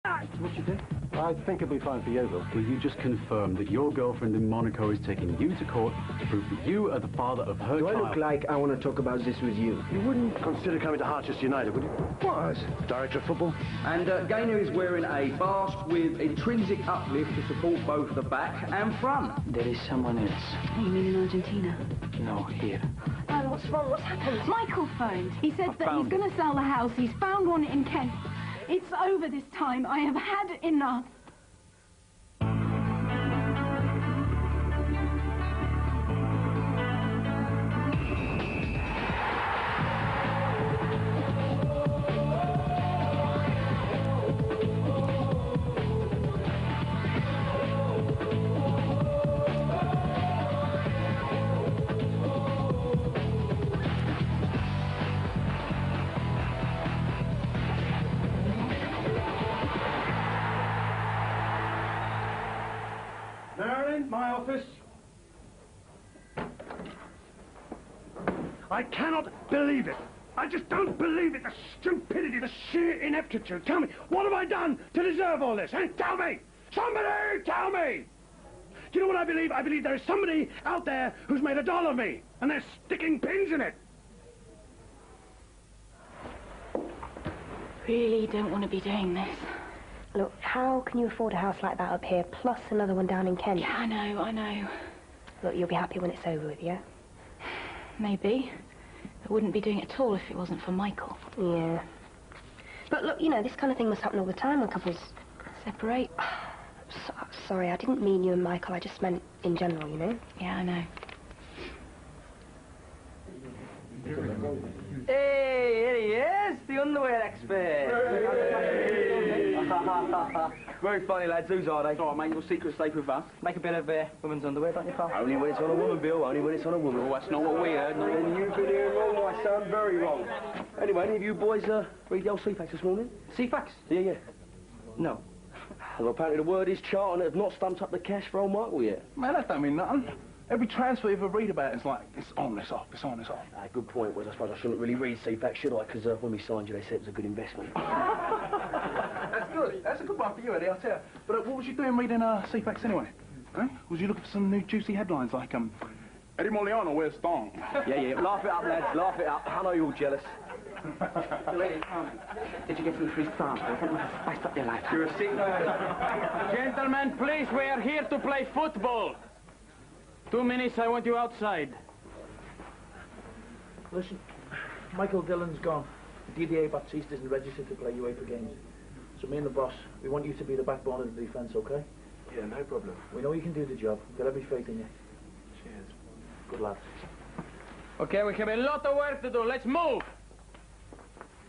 What you think? I think it'll be fine for Yeovil. Will you just confirm that your girlfriend in Monaco is taking you to court to prove that you are the father of her Do child? I look like I want to talk about this with you? You wouldn't consider coming to Harchester United, would you? What? Director of football? And Gaynor is wearing a mask with intrinsic uplift to support both the back and front. There is someone else. Oh, you mean in Argentina? No, here. What's wrong? What's happened? Michael phoned. He said that he's going to sell the house. He's found one in Kent. It's over this time. I have had enough. Marilyn, my office. I cannot believe it. I just don't believe it. The stupidity, the sheer ineptitude. Tell me, what have I done to deserve all this? Eh? Tell me! Somebody tell me! Do you know what I believe? I believe there is somebody out there who's made a doll of me, and they're sticking pins in it. Really don't want to be doing this. Look, how can you afford a house like that up here, plus another one down in Kent? Yeah, I know. Look, you'll be happy when it's over with, yeah? Maybe. I wouldn't be doing it at all if it wasn't for Michael. Yeah. But look, you know, this kind of thing must happen all the time when couples separate. Sorry, I didn't mean you and Michael. I just meant in general, you know? Yeah, I know. Hey, here he is, the underwear expert. Very funny, lads. Whose are they? All right, mate, your secret's safe with us. Make a bit of women's underwear, don't you, pal? Only when it's on a woman, Bill. Only when it's on a woman. Well, that's not what we heard. And you've been hearing wrong, my son. Very wrong. Anyway, any of you boys read the old CFAX this morning? CFAX? Yeah. No. Well, apparently the word is Charlton have not stumped up the cash for old Michael yet. Man, that don't mean nothing. Every transfer you ever read about it's like, it's on, it's off, it's on, it's off. Good point, Wes. I suppose I shouldn't really read CFAX, should I? Because when we signed you, they said it was a good investment. That's good. That's a good one for you, Eddie, I'll tell you. But what was you doing reading CFAX anyway? Eh? Was you looking for some new juicy headlines like, Eddie Moliano wears thong? Yeah. Laugh it up, lads. Laugh it up. I know you're all jealous. Did you get some free transport? Something to spice up your life. You're a sick Gentlemen, please, we are here to play football. 2 minutes, I want you outside. Listen, Michael Dillon's gone. Didier Baptiste isn't registered to play UEFA games. So me and the boss, we want you to be the backbone of the defence, okay? Yeah, no problem. We know you can do the job. We've got every faith in you. Cheers. Good lad. Okay, we have a lot of work to do. Let's move.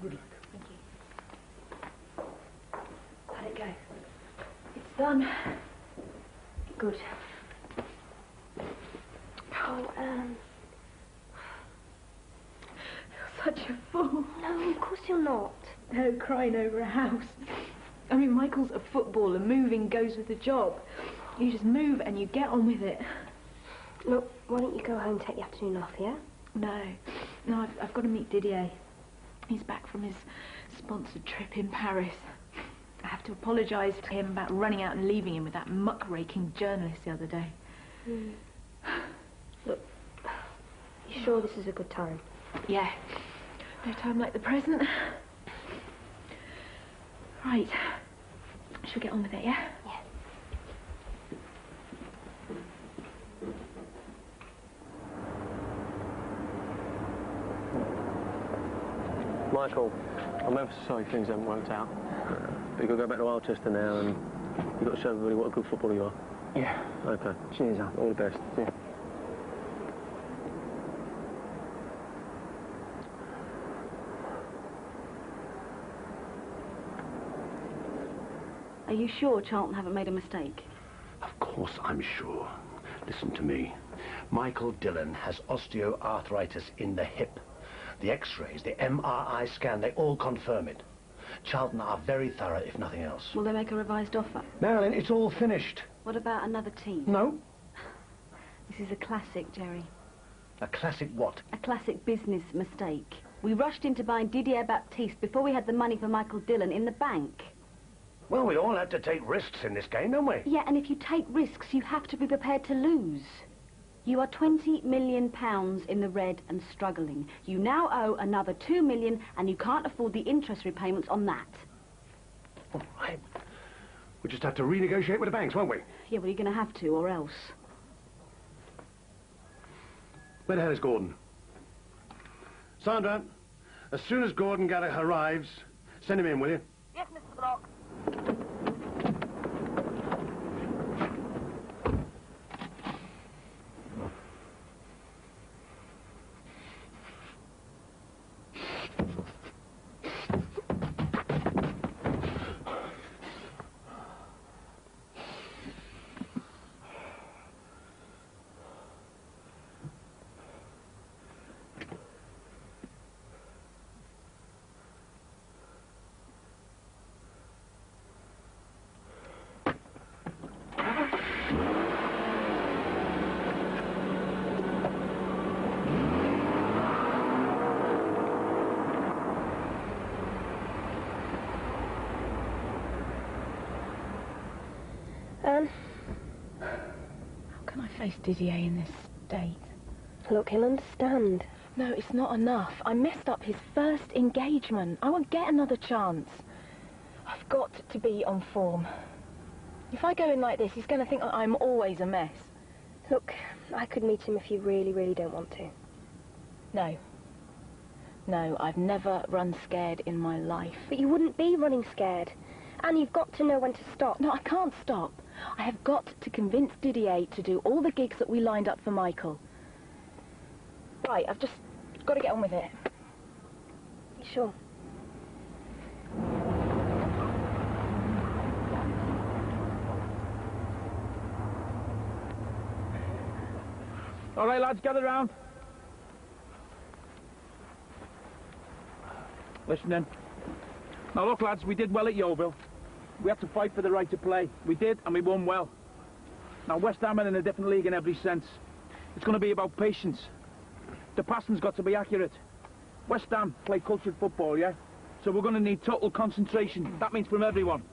Good luck. Thank you. Let it go. It's done. Good. Oh, You're such a fool. no, of course you're not. No, crying over a house. I mean, Michael's a footballer. Moving goes with the job. You just move and you get on with it. Look, why don't you go home and take the afternoon off, yeah? No, I've got to meet Didier. He's back from his sponsored trip in Paris. I have to apologise to him about running out and leaving him with that muckraking journalist the other day. Look, you sure this is a good time? Yeah, no time like the present. Right, shall we get on with it, yeah? Yeah. Michael, I'm ever so sorry things haven't worked out. But you've got to go back to Alchester now and you've got to show everybody what a good footballer you are. Yeah. Okay. Cheers, Al. All the best. Yeah. Are you sure Charlton haven't made a mistake? Of course I'm sure. Listen to me. Michael Dillon has osteoarthritis in the hip. The X-rays, the MRI scan, they all confirm it. Charlton are very thorough, if nothing else. Will they make a revised offer? Marilyn, it's all finished. What about another team? No. This is a classic, Jerry. A classic what? A classic business mistake. We rushed into buying Didier Baptiste before we had the money for Michael Dillon in the bank. Well, we all have to take risks in this game, don't we? Yeah, and if you take risks, you have to be prepared to lose. You are £20 million in the red and struggling. You now owe another £2 million, and you can't afford the interest repayments on that. All right. We'll just have to renegotiate with the banks, won't we? Yeah, well, you're going to have to, or else. Where the hell is Gordon? Sandra, as soon as Gordon Gallagher arrives, send him in, will you? Yes, Mr. Brock. How can I face Didier in this state? Look, he'll understand. No, it's not enough. I messed up his first engagement. I won't get another chance. I've got to be on form. If I go in like this, he's going to think I'm always a mess. Look, I could meet him if you really, really don't want to. No. No, I've never run scared in my life. But you wouldn't be running scared. And you've got to know when to stop. No, I can't stop. I have got to convince Didier to do all the gigs that we lined up for Michael. Right, I've just got to get on with it. You sure? All right, lads, gather round. Listen then. Now look, lads, we did well at Yeovil. We had to fight for the right to play. We did, and we won well. Now West Ham are in a different league in every sense. It's going to be about patience. The passing's got to be accurate. West Ham play cultured football, yeah? So we're going to need total concentration. That means from everyone.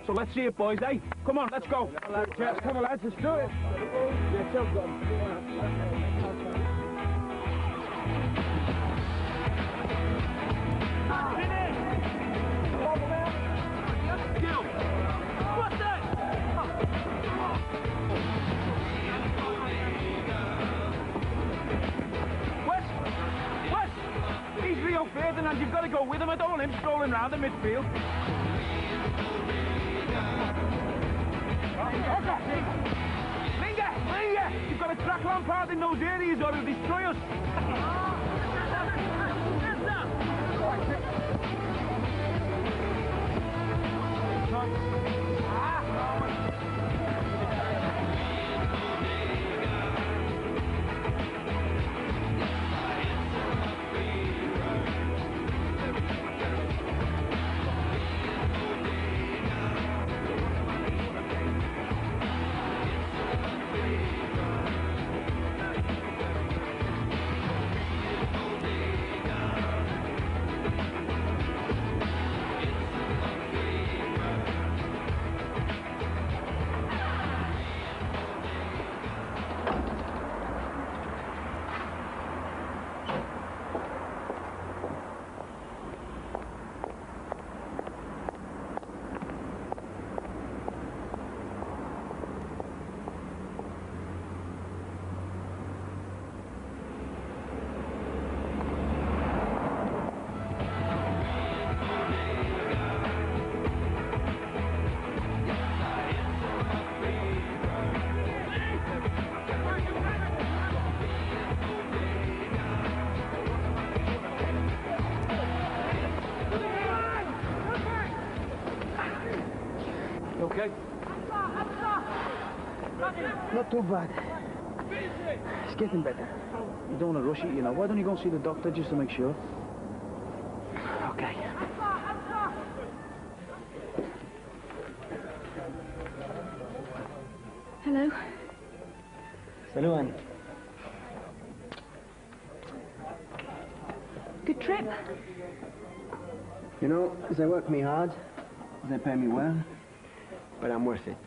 So let's see it, boys, eh? Come on, let's go. Come on, lads, let's do it. Yeah, so good. And you've got to go with him. I don't want him strolling around the midfield. Linger! You've got to track Lampard in those areas or he'll destroy us. Okay? Not too bad. It's getting better. You don't want to rush it, you know. Why don't you go and see the doctor just to make sure? Okay. Hello? Salut, Anne. Good trip? You know, they work me hard. They pay me well. but I'm worth it.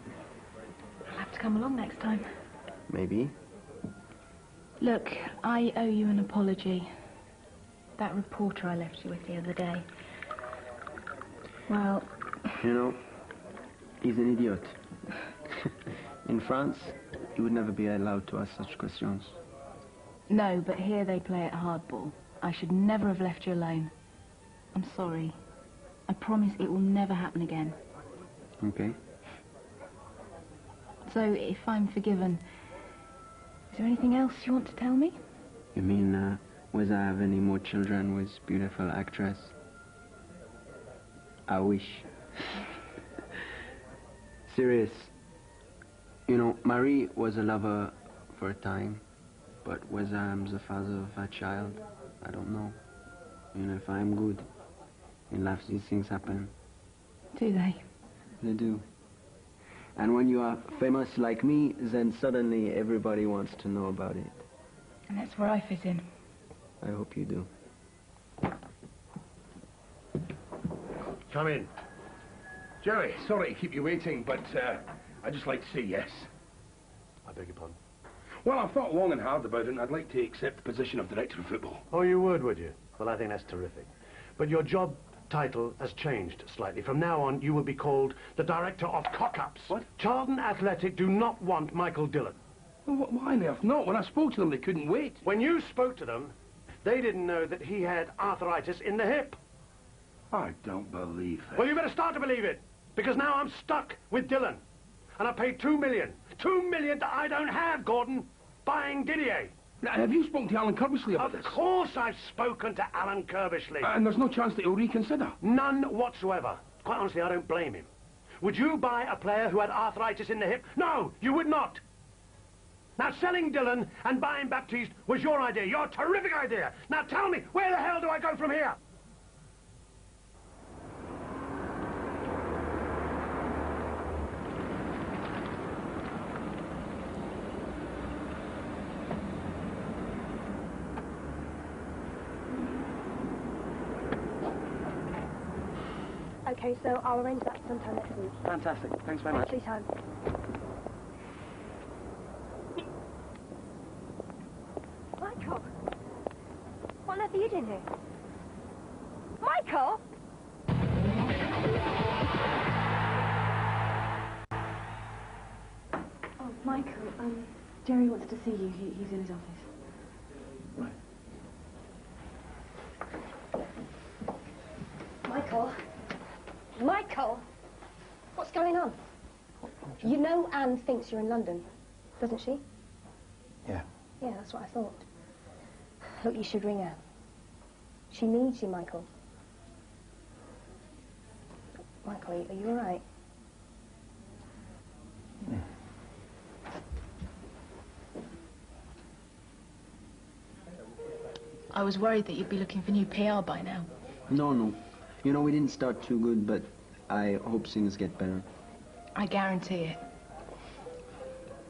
I'll have to come along next time. Maybe. Look, I owe you an apology. That reporter I left you with the other day. Well... You know, he's an idiot. In France, he would never be allowed to ask such questions. No, but here they play at hardball. I should never have left you alone. I'm sorry. I promise it will never happen again. Okay. So, if I'm forgiven, is there anything else you want to tell me? You mean, was I have any more children with beautiful actress? I wish. Serious. You know, Marie was a lover for a time, but whether I'm the father of a child, I don't know. You know, if I'm good, in life these things happen. Do they? They do. And when you are famous like me, then suddenly everybody wants to know about it. And that's where I fit in. I hope you do. Come in. Jerry, sorry to keep you waiting, but I'd just like to say yes. I beg your pardon? Well, I've thought long and hard about it, and I'd like to accept the position of director of football. Oh, you would you? Well, I think that's terrific. But your job title has changed slightly. From now on, you will be called the Director of Cock-Ups. What? Charlton Athletic do not want Michael Dillon. Well, why on earth not? When I spoke to them, they couldn't wait. When you spoke to them, they didn't know that he had arthritis in the hip. I don't believe that. Well, you better start to believe it, because now I'm stuck with Dillon. And I paid $2 million. $2 million that I don't have, Gordon, buying Didier. Now, have you spoken to Alan Curbishley about this? Of course I've spoken to Alan Curbishley. And there's no chance that he'll reconsider? None whatsoever. Quite honestly, I don't blame him. Would you buy a player who had arthritis in the hip? No, you would not. Now, selling Dillon and buying Baptiste was your idea, your terrific idea. Now, tell me, where the hell do I go from here? Okay, so I'll arrange that sometime next week. Fantastic. Thanks very much. Thanks for your time. Michael! What on earth are you doing here? Michael! Oh, Michael, Jerry wants to see you. He's in his office. Right. Michael? Michael! What's going on? You know Anne thinks you're in London, doesn't she? Yeah. Yeah, that's what I thought. Look, you should ring her. She needs you, Michael. Michael, are you all right? Yeah. I was worried that you'd be looking for new PR by now. No. You know, we didn't start too good, but I hope things get better. I guarantee it.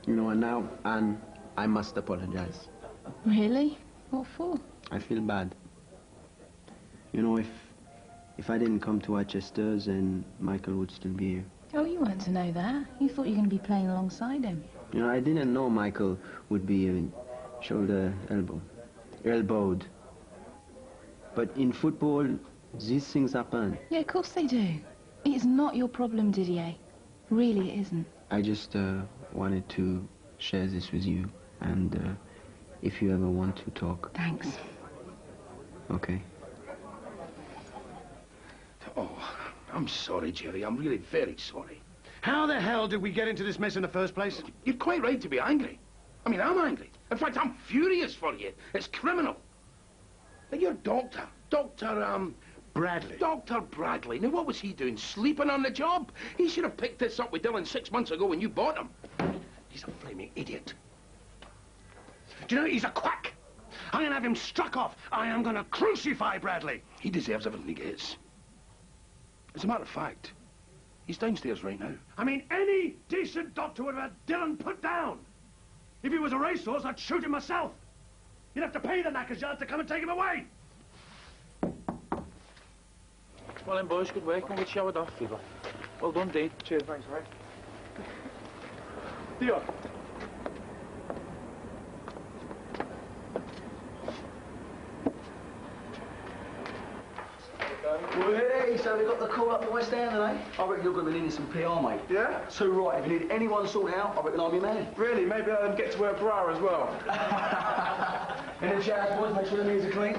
You know, and now, Anne, I must apologize. Really? What for? I feel bad. You know, if I didn't come to Rochester, then Michael would still be here. Oh, you weren't to know that. You thought you were going to be playing alongside him. You know, I didn't know Michael would be elbowed. But in football, these things happen. Yeah, of course they do. It's not your problem, Didier. Really, it isn't. I just wanted to share this with you, and if you ever want to talk. Thanks. Okay. Oh, I'm sorry, Jerry. I'm really very sorry. How the hell did we get into this mess in the first place? You're quite right to be angry. I mean, I'm angry. In fact, I'm furious for you. It's criminal. Now, your doctor, Bradley. Dr. Bradley. Now, what was he doing? Sleeping on the job? He should have picked this up with Dillon 6 months ago when you bought him. He's a flaming idiot. Do you know, he's a quack. I'm going to have him struck off. I am going to crucify Bradley. He deserves everything he gets. As a matter of fact, he's downstairs right now. I mean, any decent doctor would have had Dillon put down. If he was a racehorse, I'd shoot him myself. You'd have to pay the knackers yard to come and take him away. Well then, boys, good work. We'll get showered off. Well done, Dean. Cheers, thanks, mate. Theo. Well, hey, so we got the call up from West Ham today. I reckon you're going to be needing some PR, mate. Yeah? So, right, if you need anyone sorted out, I reckon I'm your man. Really? Maybe I'll get to wear a bra as well. And the jazz boys, make sure the knees are clean.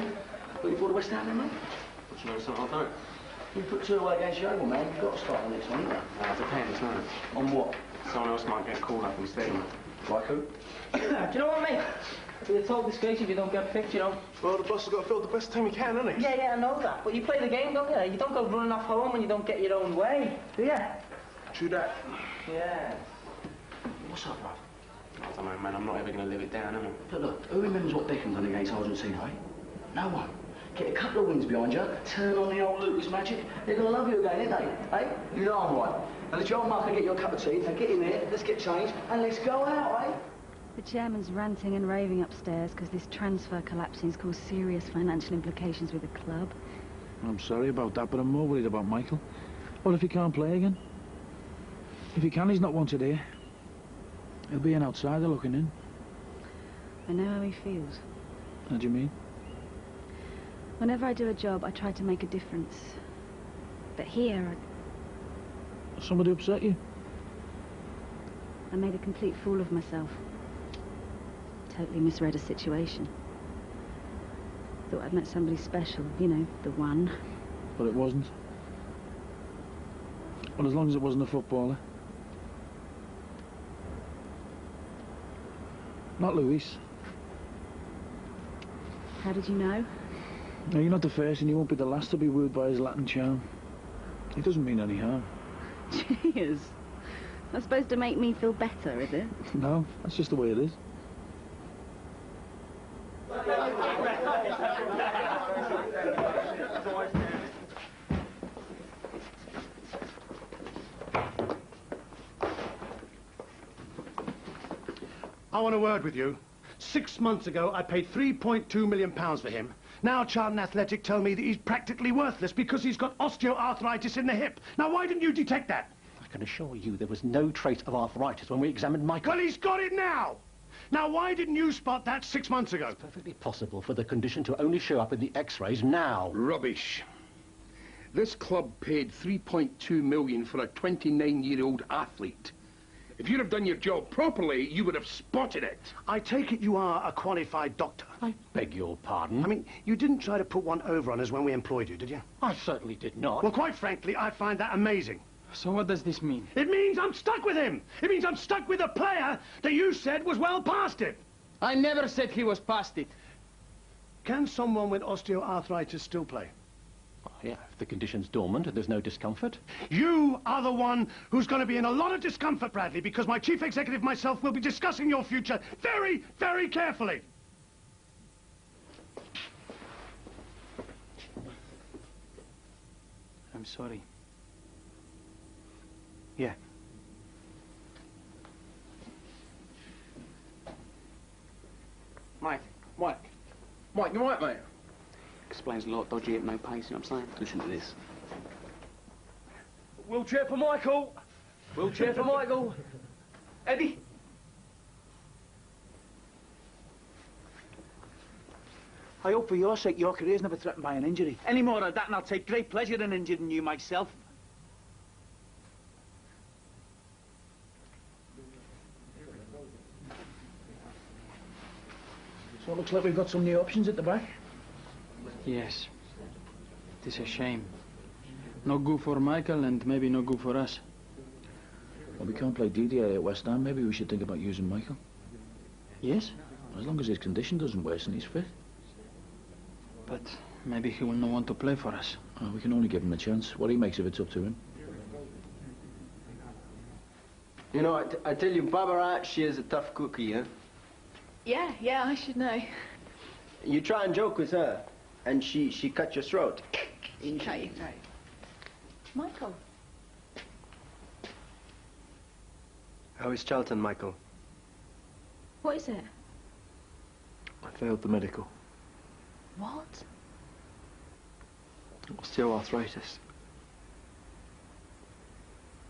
Looking forward to West Ham, then, mate? What you know, something I'll do? You put 2 away against Yeovil, man. You've got to start the next one, haven't you? It depends, no? On what? Someone else might get called up instead. Like who? Do you know what, mate? We're told this case if you don't get picked, you know. Well, the boss has got to field the best team he can, hasn't he? Yeah, I know that. But you play the game, don't you? You don't go running off home when you don't get your own way, do you? True that. Yeah. What's up, bruv? I don't know, man. I'm not ever going to live it down, am I? But look, who remembers what Beckham done against Argentina, eh? No one. Get a couple of wins behind you, turn on the old Lucas magic, they're going to love you again, ain't they? Eh? You know I'm right. And if John Mark can get you a cup of tea, now get in there, let's get changed, and let's go out, eh? The chairman's ranting and raving upstairs because this transfer collapsing's caused serious financial implications with the club. I'm sorry about that, but I'm more worried about Michael. What if he can't play again? If he can, he's not wanted here. He'll be an outsider looking in. I know how he feels. How do you mean? Whenever I do a job, I try to make a difference. But here, Somebody upset you? I made a complete fool of myself. Totally misread a situation. Thought I'd met somebody special, you know, the one. But it wasn't. Well, as long as it wasn't a footballer. Not Luis. How did you know? No, you're not the first and you won't be the last to be wooed by his Latin charm. He doesn't mean any harm. Cheers. That's supposed to make me feel better, is it? No, that's just the way it is. I want a word with you. 6 months ago, I paid £3.2 million for him. Now Charlton Athletic tell me that he's practically worthless because he's got osteoarthritis in the hip. Now, why didn't you detect that? I can assure you there was no trace of arthritis when we examined Michael. Well, he's got it now! Now, why didn't you spot that 6 months ago? It's perfectly possible for the condition to only show up in the x-rays now. Rubbish. This club paid £3.2 million for a 29-year-old athlete. If you'd have done your job properly, you would have spotted it. I take it you are a qualified doctor. I beg your pardon? I mean, you didn't try to put one over on us when we employed you, did you? I certainly did not. Well, quite frankly, I find that amazing. So what does this mean? It means I'm stuck with him. It means I'm stuck with a player that you said was well past it. I never said he was past it. Can someone with osteoarthritis still play? Oh, yeah, if the condition's dormant and there's no discomfort. You are the one who's going to be in a lot of discomfort, Bradley, because my chief executive myself will be discussing your future very, very carefully. I'm sorry. Yeah. Mike, you all right, mate? Explains a lot, dodgy at no pace, you know what I'm saying? Listen to this. We'll cheer for Michael. We'll cheer for Michael. Eddie. I hope for your sake your career's never threatened by an injury. Any more of that and I'll take great pleasure in injuring you myself. So it looks like we've got some new options at the back. Yes. It is a shame. No good for Michael and maybe no good for us. Well, we can't play Didier at West Ham. Maybe we should think about using Michael. Yes? As long as his condition doesn't worsen, he's fit. But maybe he will not want to play for us. Oh, we can only give him a chance. What he makes of it's up to him. You know, I tell you, Barbara, she is a tough cookie, huh? Yeah, I should know. You try and joke with her, and she cut your throat. Cut your throat. Michael. How is Charlton, Michael? What is it? I failed the medical. What? Osteoarthritis.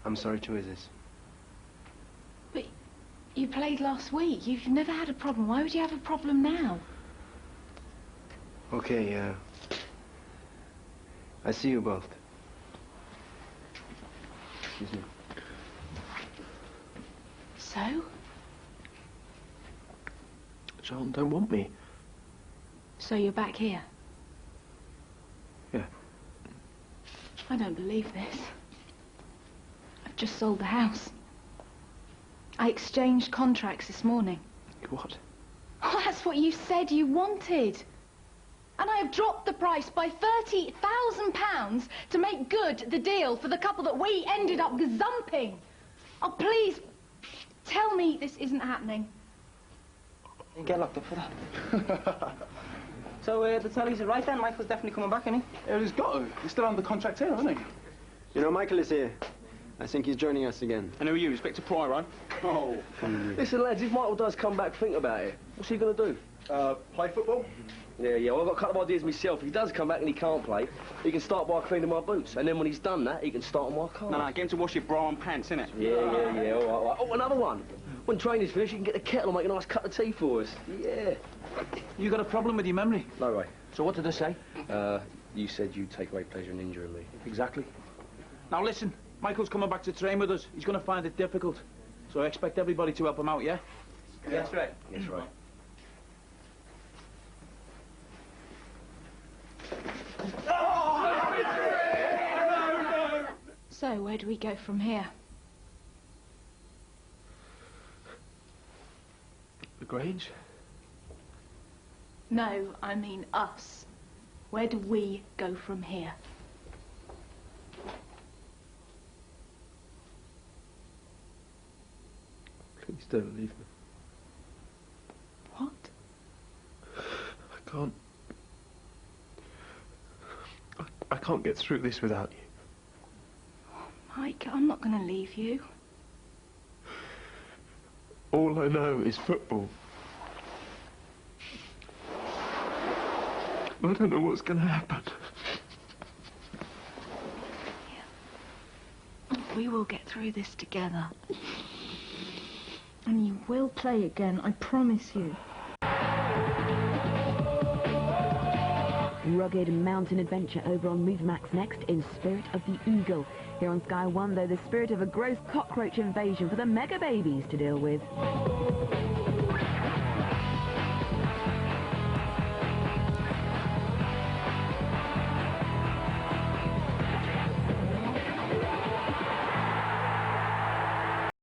I'm sorry to hear this. You played last week. You've never had a problem. Why would you have a problem now? Okay, I see you both. Excuse me. So? John don't want me. So you're back here? Yeah. I don't believe this. I've just sold the house. I exchanged contracts this morning. What? Oh, that's what you said you wanted. And I have dropped the price by £30,000 to make good the deal for the couple that we ended up gazumping. Oh, please, tell me this isn't happening. You get locked up for that. So, the telly's right then. Michael's definitely coming back, isn't he? Yeah, he's got to. He's still under contract here, isn't he? You know, Michael is here. I think he's joining us again. And who are you, Inspector Poirot? Oh. Listen, lads, if Michael does come back, think about it. What's he going to do? Play football? Yeah, well, I've got a couple of ideas myself. If he does come back and he can't play, he can start by cleaning my boots. And then when he's done that, he can start on my car. No, get him to wash your bra and pants, innit? Yeah, all right. Oh, another one. When training's finished, you can get the kettle and make a nice cup of tea for us. Yeah. You got a problem with your memory? No way. So what did I say? You said you take great pleasure in injuring me. Exactly. Now listen, Michael's coming back to train with us. He's going to find it difficult. So I expect everybody to help him out, yeah? Yeah, that's right. That's right. So, where do we go from here? The Grange? No, I mean us. Where do we go from here? Please don't leave me. What? I can't. I can't get through this without you. Mike, I'm not going to leave you. All I know is football. I don't know what's going to happen. We will get through this together. And you will play again, I promise you. Rugged mountain adventure over on Movemax next in Spirit of the Eagle. Here on Sky One, though, the spirit of a gross cockroach invasion for the mega babies to deal with.